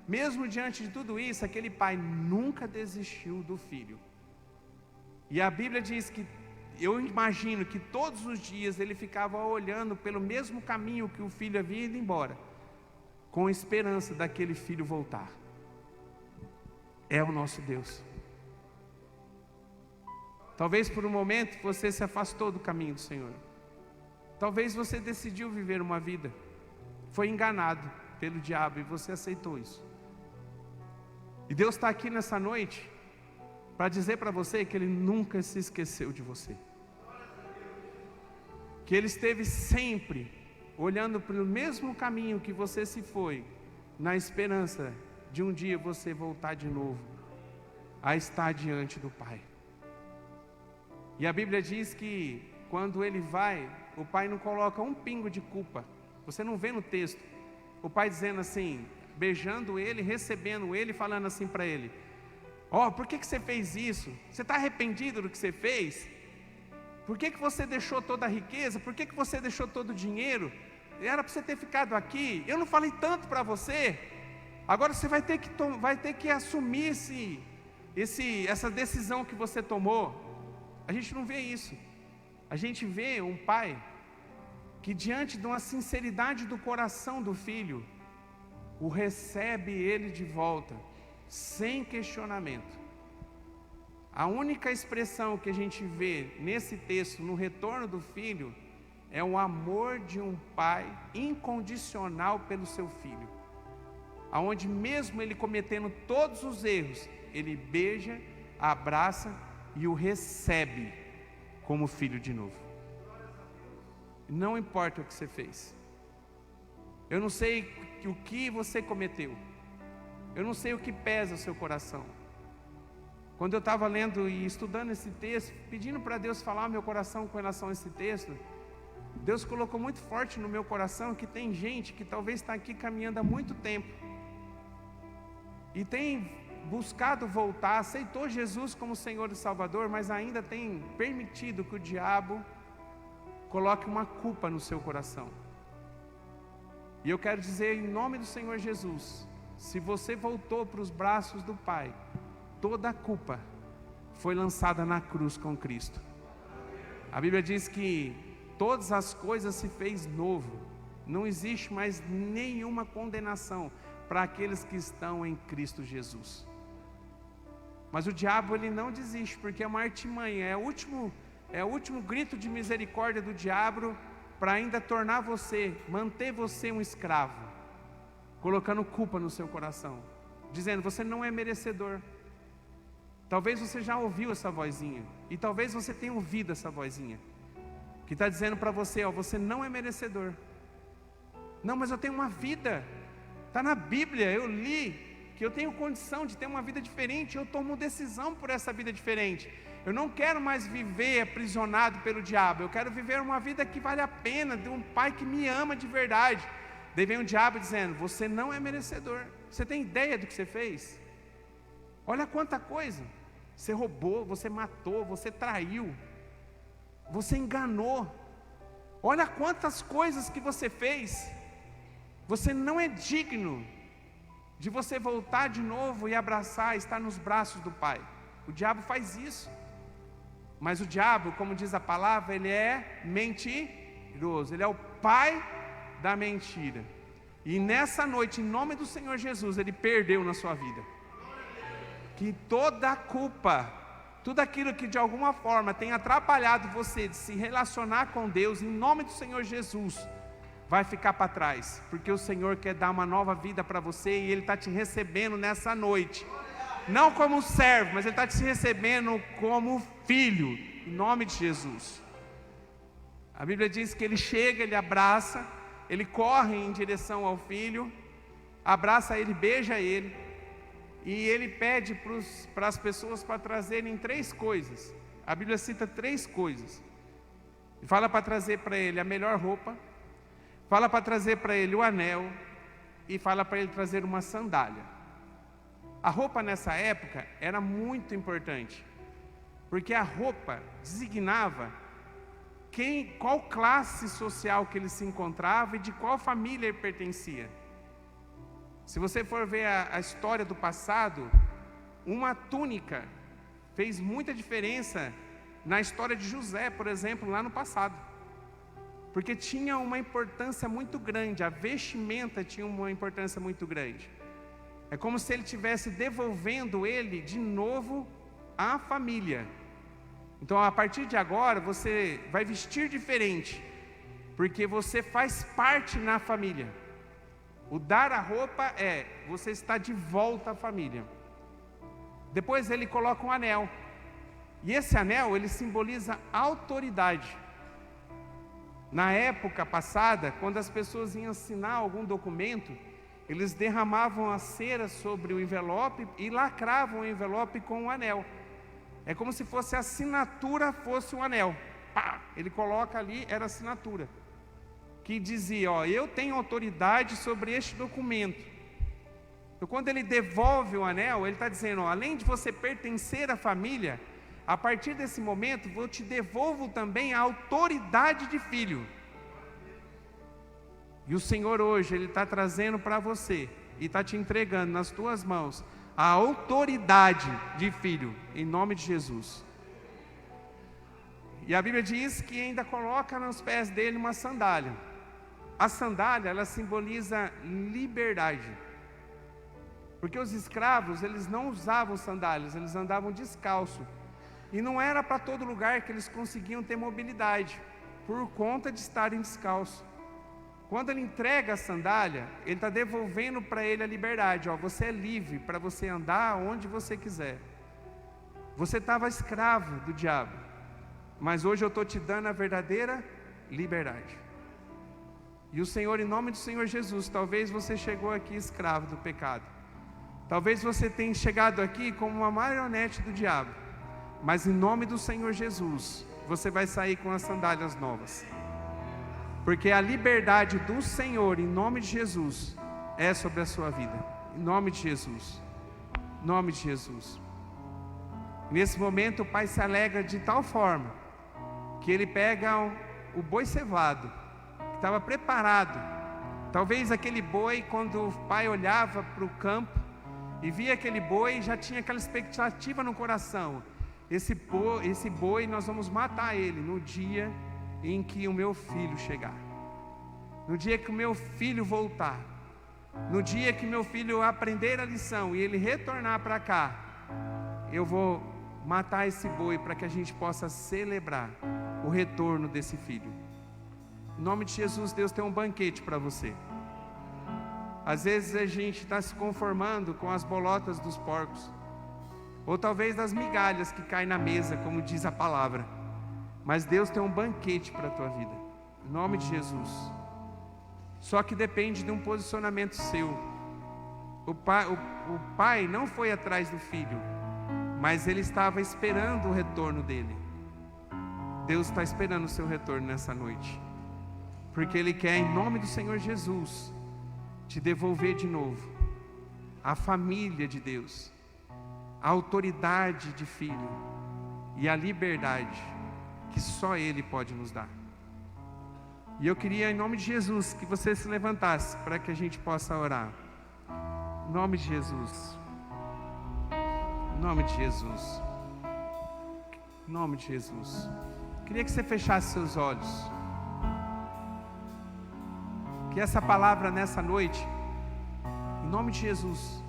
mesmo diante de tudo isso, aquele pai nunca desistiu do filho. E a Bíblia diz que, eu imagino que todos os dias ele ficava olhando pelo mesmo caminho que o filho havia ido embora, com esperança daquele filho voltar. É o nosso Deus. Talvez por um momento você se afastou do caminho do Senhor. Talvez você decidiu viver uma vida, foi enganado pelo diabo e você aceitou isso. E Deus está aqui nessa noite para dizer para você que Ele nunca se esqueceu de você. Que Ele esteve sempre olhando para o mesmo caminho que você se foi, na esperança de um dia você voltar de novo a estar diante do Pai. E a Bíblia diz que quando Ele vai, o Pai não coloca um pingo de culpa. Você não vê no texto o Pai dizendo assim, beijando Ele, recebendo Ele, falando assim para Ele: ó, por que você fez isso? Você está arrependido do que você fez? Por que você deixou toda a riqueza? Por que você deixou todo o dinheiro? Era para você ter ficado aqui. Eu não falei tanto para você. Agora você vai ter que assumir essa decisão que você tomou. A gente não vê isso. A gente vê um pai que, diante de uma sinceridade do coração do filho, o recebe ele de volta, sem questionamento. A única expressão que a gente vê nesse texto, no retorno do filho, é o amor de um pai incondicional pelo seu filho, aonde mesmo ele cometendo todos os erros, ele beija, abraça e o recebe como filho de novo. Não importa o que você fez. Eu não sei o que você cometeu. Eu não sei o que pesa o seu coração. Quando eu estava lendo e estudando esse texto, pedindo para Deus falar ao meu coração com relação a esse texto, Deus colocou muito forte no meu coração que tem gente que talvez está aqui caminhando há muito tempo e tem buscado voltar, aceitou Jesus como Senhor e Salvador, mas ainda tem permitido que o diabo coloque uma culpa no seu coração. E eu quero dizer em nome do Senhor Jesus, se você voltou para os braços do Pai, toda a culpa foi lançada na cruz com Cristo. A Bíblia diz que todas as coisas se fez novo, não existe mais nenhuma condenação para aqueles que estão em Cristo Jesus. Mas o diabo, ele não desiste, porque é uma artimanha, é o último grito de misericórdia do diabo para ainda tornar você, manter você um escravo, colocando culpa no seu coração, dizendo: você não é merecedor. Talvez você já ouviu essa vozinha, e talvez você tenha ouvido essa vozinha, que está dizendo para você: ó, você não é merecedor. Não, mas eu tenho uma vida, está na Bíblia, eu li que eu tenho condição de ter uma vida diferente, eu tomo decisão por essa vida diferente. Eu não quero mais viver aprisionado pelo diabo, eu quero viver uma vida que vale a pena, de um pai que me ama de verdade. Daí vem o diabo dizendo: você não é merecedor. Você tem ideia do que você fez? Olha quanta coisa. Você roubou, você matou, você traiu, você enganou. Olha quantas coisas que você fez. Você não é digno de você voltar de novo e abraçar, estar nos braços do Pai. O diabo faz isso. Mas o diabo, como diz a palavra, ele é mentiroso. Ele é o pai da mentira. E nessa noite, em nome do Senhor Jesus, ele perdeu na sua vida. Que toda a culpa, tudo aquilo que de alguma forma tem atrapalhado você de se relacionar com Deus, em nome do Senhor Jesus, vai ficar para trás, porque o Senhor quer dar uma nova vida para você e Ele está te recebendo nessa noite, não como servo, mas Ele está te recebendo como filho, em nome de Jesus. A Bíblia diz que Ele chega, Ele abraça, Ele corre em direção ao filho, abraça ele, beija ele, e Ele pede para as pessoas para trazerem 3 coisas. A Bíblia cita 3 coisas, e fala para trazer para ele a melhor roupa, fala para trazer para ele o anel, e fala para ele trazer uma sandália. A roupa nessa época era muito importante, porque a roupa designava qual classe social que ele se encontrava e de qual família ele pertencia. Se você for ver a história do passado, uma túnica fez muita diferença na história de José, por exemplo, lá no passado. porque tinha uma importância muito grande, a vestimenta tinha uma importância muito grande. É como se ele estivesse devolvendo ele de novo à família. Então, a partir de agora, você vai vestir diferente, porque você faz parte na família. O dar a roupa você está de volta à família. Depois ele coloca um anel. E esse anel, ele simboliza autoridade. Na época passada, quando as pessoas iam assinar algum documento, eles derramavam a cera sobre o envelope e lacravam o envelope com um anel. É como se fosse a assinatura, fosse um anel. Pá! Ele coloca ali, era a assinatura, que dizia, eu tenho autoridade sobre este documento. Então, quando ele devolve o anel, ele está dizendo, além de você pertencer à família, a partir desse momento, eu te devolvo também a autoridade de filho. E o Senhor hoje, Ele está trazendo para você, e está te entregando nas tuas mãos, a autoridade de filho, em nome de Jesus. E a Bíblia diz que ainda coloca nos pés dele uma sandália. A sandália, ela simboliza liberdade. Porque os escravos, eles não usavam sandálias, eles andavam descalço. E não era para todo lugar que eles conseguiam ter mobilidade, por conta de estarem descalços. Quando ele entrega a sandália, ele está devolvendo para ele a liberdade. Você é livre para você andar onde você quiser. Você estava escravo do diabo, mas hoje eu estou te dando a verdadeira liberdade. E o Senhor, em nome do Senhor Jesus, talvez você chegou aqui escravo do pecado. Talvez você tenha chegado aqui como uma marionete do diabo. Mas em nome do Senhor Jesus, você vai sair com as sandálias novas. Porque a liberdade do Senhor, em nome de Jesus, é sobre a sua vida. Em nome de Jesus. Em nome de Jesus. Nesse momento o pai se alegra de tal forma, que ele pega o boi cevado, que estava preparado. Talvez aquele boi, quando o pai olhava para o campo, e via aquele boi, já tinha aquela expectativa no coração. Esse boi nós vamos matar ele no dia em que o meu filho chegar, no dia que o meu filho voltar, no dia que meu filho aprender a lição e ele retornar para cá, eu vou matar esse boi para que a gente possa celebrar o retorno desse filho. Em nome de Jesus, Deus tem um banquete para você. Às vezes a gente está se conformando com as bolotas dos porcos, ou talvez das migalhas que caem na mesa, como diz a palavra. Mas Deus tem um banquete para a tua vida, em nome de Jesus. Só que depende de um posicionamento seu. O pai não foi atrás do filho, mas ele estava esperando o retorno dele. Deus está esperando o seu retorno nessa noite, porque Ele quer, em nome do Senhor Jesus, te devolver de novo a família de Deus, a autoridade de filho e a liberdade que só Ele pode nos dar. E eu queria, em nome de Jesus, que você se levantasse para que a gente possa orar. Em nome de Jesus. Em nome de Jesus. Em nome de Jesus. Queria que você fechasse seus olhos. Que essa palavra nessa noite, em nome de Jesus,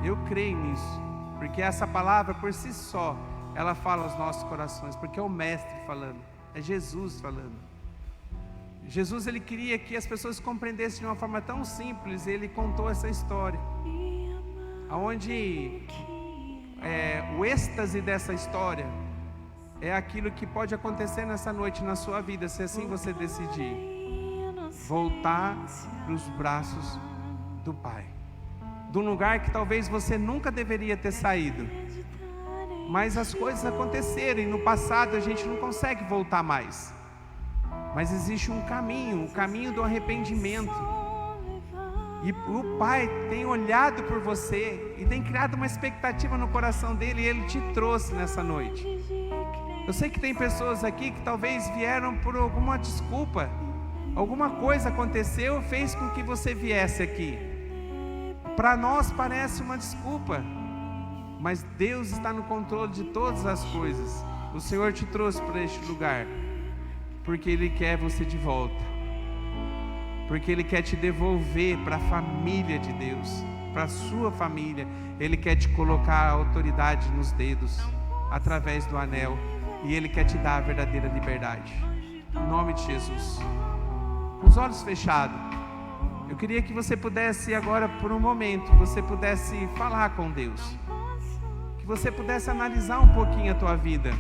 eu creio nisso, porque essa palavra por si só, ela fala aos nossos corações, porque é o Mestre falando, é Jesus falando. Jesus, ele queria que as pessoas compreendessem de uma forma tão simples. Ele contou essa história, onde o êxtase dessa história é aquilo que pode acontecer nessa noite na sua vida, se assim você decidir voltar para os braços do Pai, de um lugar que talvez você nunca deveria ter saído, mas as coisas aconteceram e no passado a gente não consegue voltar mais. Mas existe um caminho, o caminho do arrependimento. E o Pai tem olhado por você e tem criado uma expectativa no coração dele, e Ele te trouxe nessa noite. Eu sei que tem pessoas aqui que talvez vieram por alguma desculpa, alguma coisa aconteceu, fez com que você viesse aqui. Para nós parece uma desculpa, mas Deus está no controle de todas as coisas. O Senhor te trouxe para este lugar porque Ele quer você de volta, porque Ele quer te devolver para a família de Deus, para a sua família. Ele quer te colocar a autoridade nos dedos, através do anel, e Ele quer te dar a verdadeira liberdade. Em nome de Jesus. Com os olhos fechados, eu queria que você pudesse agora, por um momento, você pudesse falar com Deus, que você pudesse analisar um pouquinho a tua vida.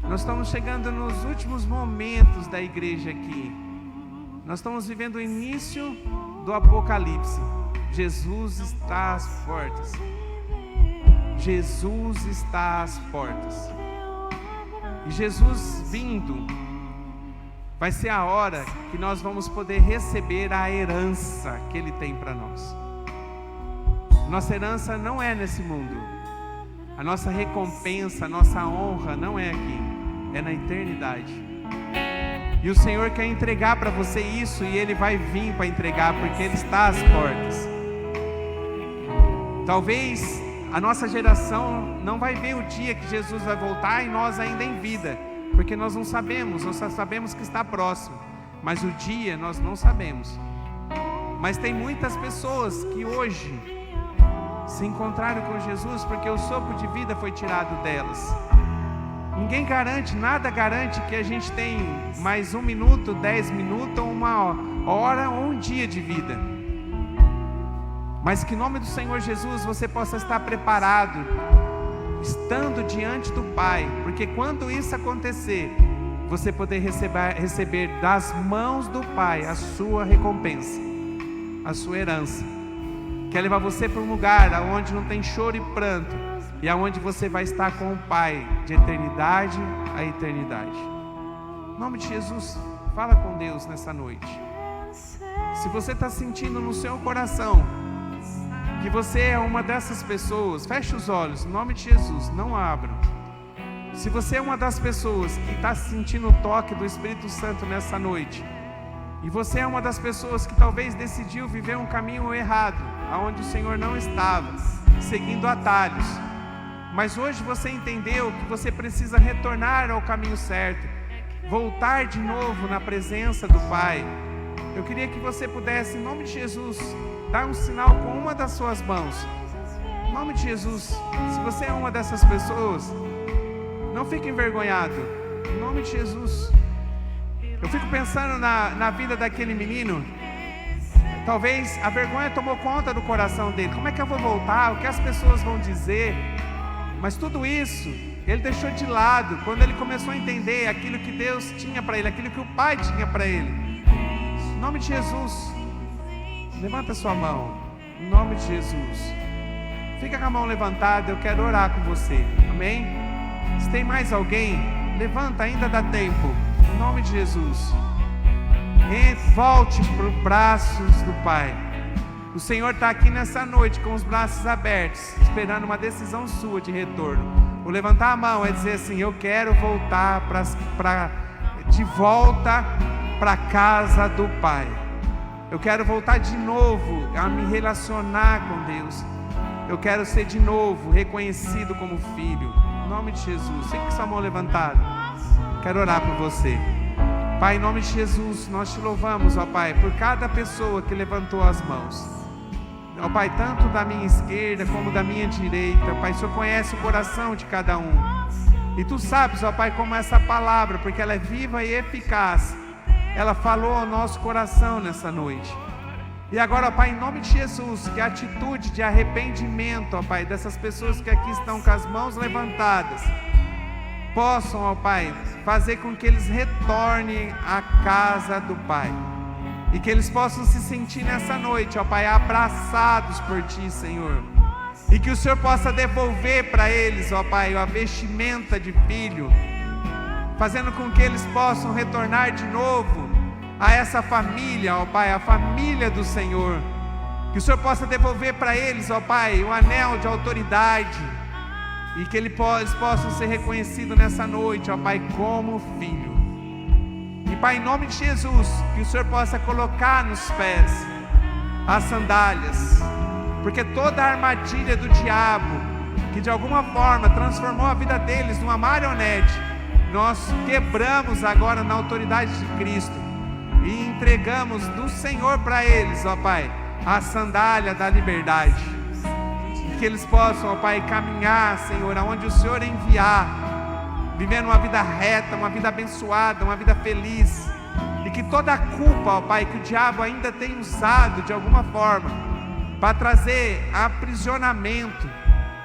Nós estamos chegando nos últimos momentos da igreja aqui. Nós estamos vivendo o início do Apocalipse. Jesus está às portas. Jesus está às portas. E Jesus vindo, vai ser a hora que nós vamos poder receber a herança que Ele tem para nós. Nossa herança não é nesse mundo. A nossa recompensa, a nossa honra não é aqui, é na eternidade. E o Senhor quer entregar para você isso, e Ele vai vir para entregar, porque Ele está às portas. Talvez a nossa geração não vai ver o dia que Jesus vai voltar, e nós ainda em vida, porque nós não sabemos, nós só sabemos que está próximo, mas o dia nós não sabemos. Mas tem muitas pessoas que hoje se encontraram com Jesus, porque o sopro de vida foi tirado delas. Ninguém garante, nada garante que a gente tem mais 1 minuto, 10 minutos, ou 1 hora, ou um dia de vida. Mas que em nome do Senhor Jesus você possa estar preparado, estando diante do Pai, porque quando isso acontecer, você poder receber das mãos do Pai a sua recompensa, a sua herança. Quer levar você para um lugar onde não tem choro e pranto, e aonde você vai estar com o Pai de eternidade a eternidade. Em nome de Jesus, fala com Deus nessa noite. Se você está sentindo no seu coração que você é uma dessas pessoas, feche os olhos, em nome de Jesus, não abram. Se você é uma das pessoas que está sentindo o toque do Espírito Santo nessa noite, e você é uma das pessoas que talvez decidiu viver um caminho errado, aonde o Senhor não estava, seguindo atalhos, mas hoje você entendeu que você precisa retornar ao caminho certo, voltar de novo na presença do Pai. Eu queria que você pudesse, em nome de Jesus, dar um sinal com uma das suas mãos. Em nome de Jesus, se você é uma dessas pessoas, não fique envergonhado. Em nome de Jesus. Eu fico pensando na vida daquele menino. Talvez a vergonha tomou conta do coração dele. Como é que eu vou voltar? O que as pessoas vão dizer? Mas tudo isso ele deixou de lado quando ele começou a entender aquilo que Deus tinha para ele, aquilo que o Pai tinha para ele. Em nome de Jesus, levanta sua mão. Em nome de Jesus. Fica com a mão levantada, eu quero orar com você. Amém? Se tem mais alguém, levanta, ainda dá tempo. Em nome de Jesus. Volte para os braços do Pai. O Senhor está aqui nessa noite com os braços abertos, esperando uma decisão sua de retorno. O levantar a mão é dizer assim: eu quero voltar de volta para a casa do Pai. Eu quero voltar de novo a me relacionar com Deus. Eu quero ser de novo reconhecido como filho. Em nome de Jesus, fique com sua mão levantada. Quero orar por você. Pai, em nome de Jesus, nós te louvamos, ó Pai, por cada pessoa que levantou as mãos. Ó Pai, tanto da minha esquerda como da minha direita. Pai, o Senhor conhece o coração de cada um. E Tu sabes, ó Pai, como essa palavra, porque ela é viva e eficaz, ela falou ao nosso coração nessa noite. E agora, ó Pai, em nome de Jesus, que a atitude de arrependimento, ó Pai, dessas pessoas que aqui estão com as mãos levantadas, possam, ó Pai, fazer com que eles retornem à casa do Pai. E que eles possam se sentir nessa noite, ó Pai, abraçados por Ti, Senhor. E que o Senhor possa devolver para eles, ó Pai, a vestimenta de filho, fazendo com que eles possam retornar de novo a essa família, ó Pai, a família do Senhor. Que o Senhor possa devolver para eles, ó Pai, o anel de autoridade, e que eles possam ser reconhecidos nessa noite, ó Pai, como filho. E Pai, em nome de Jesus, que o Senhor possa colocar nos pés as sandálias, porque toda a armadilha do diabo, que de alguma forma transformou a vida deles numa marionete, nós quebramos agora na autoridade de Cristo e entregamos do Senhor para eles, ó Pai, a sandália da liberdade. Que eles possam, ó Pai, caminhar, Senhor, aonde o Senhor enviar, vivendo uma vida reta, uma vida abençoada, uma vida feliz. E que toda a culpa, ó Pai, que o diabo ainda tem usado de alguma forma para trazer aprisionamento,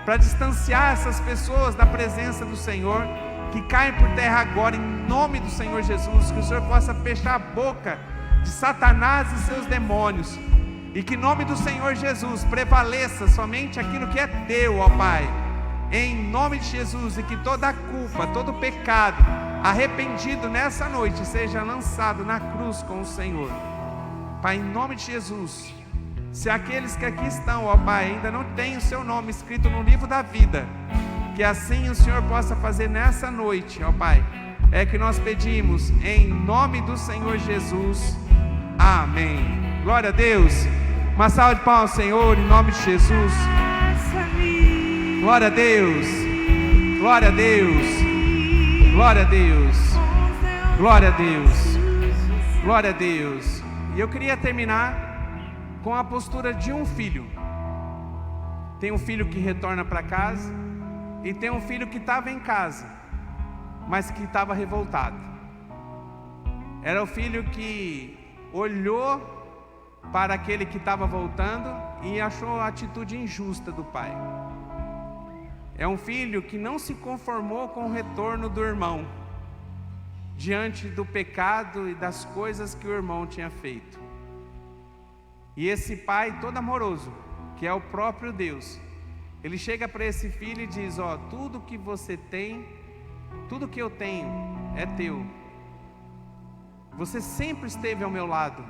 para distanciar essas pessoas da presença do Senhor, que caem por terra agora, em nome do Senhor Jesus. Que o Senhor possa fechar a boca de Satanás e seus demônios, e que em nome do Senhor Jesus prevaleça somente aquilo que é teu, ó Pai, em nome de Jesus. E que toda a culpa, todo o pecado arrependido nessa noite seja lançado na cruz com o Senhor, Pai, em nome de Jesus. Se aqueles que aqui estão, ó Pai, ainda não têm o seu nome escrito no livro da vida, que assim o Senhor possa fazer nessa noite, ó Pai. É que nós pedimos em nome do Senhor Jesus. Amém. Glória a Deus. Uma salva de palmas ao Senhor, em nome de Jesus. Glória a Deus. Glória a Deus. Glória a Deus. Glória a Deus. Glória a Deus. E eu queria terminar com a postura de um filho. Tem um filho que retorna para casa, e tem um filho que estava em casa, mas que estava revoltado. Era o filho que olhou para aquele que estava voltando e achou a atitude injusta do pai. É um filho que não se conformou com o retorno do irmão, diante do pecado e das coisas que o irmão tinha feito. E esse pai todo amoroso, que é o próprio Deus, ele chega para esse filho e diz: ó, tudo que você tem, tudo que eu tenho é teu. Você sempre esteve ao meu lado,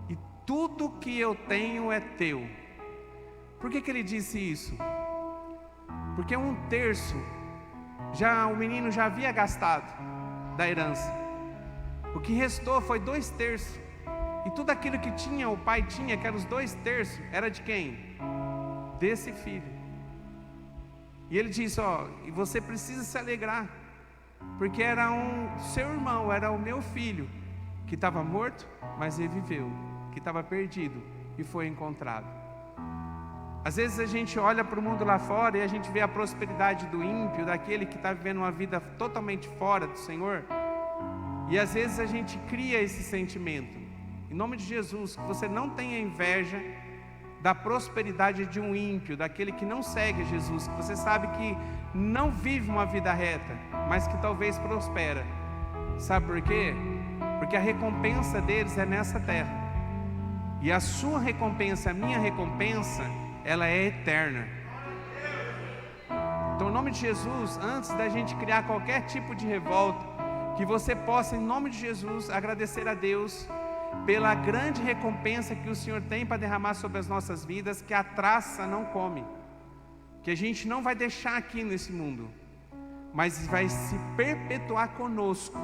e tudo que eu tenho é teu. Por que ele disse isso? Porque 1/3 o menino já havia gastado da herança. O que restou foi 2/3. E tudo aquilo que tinha, o pai tinha, que eram os 2/3, era de quem? Desse filho. E ele disse: ó, e você precisa se alegrar, porque era seu irmão, era o meu filho, que estava morto, mas ele viveu, que estava perdido e foi encontrado. Às vezes a gente olha para o mundo lá fora e a gente vê a prosperidade do ímpio, daquele que está vivendo uma vida totalmente fora do Senhor, e às vezes a gente cria esse sentimento. Em nome de Jesus, que você não tenha inveja da prosperidade de um ímpio, daquele que não segue Jesus, que você sabe que não vive uma vida reta, mas que talvez prospera. Sabe por quê? Porque a recompensa deles é nessa terra, e a sua recompensa, a minha recompensa, ela é eterna. Então, em nome de Jesus, antes da gente criar qualquer tipo de revolta, que você possa, em nome de Jesus, agradecer a Deus pela grande recompensa que o Senhor tem para derramar sobre as nossas vidas, que a traça não come, que a gente não vai deixar aqui nesse mundo, mas vai se perpetuar conosco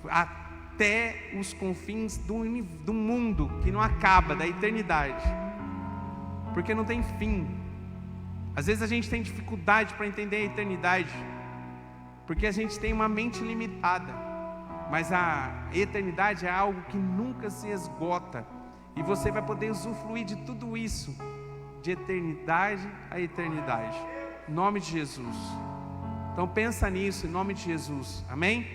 até os confins do mundo, que não acaba, da eternidade, porque não tem fim. Às vezes a gente tem dificuldade para entender a eternidade, porque a gente tem uma mente limitada. Mas a eternidade é algo que nunca se esgota, e você vai poder usufruir de tudo isso, de eternidade a eternidade, em nome de Jesus. Então pensa nisso, em nome de Jesus, amém?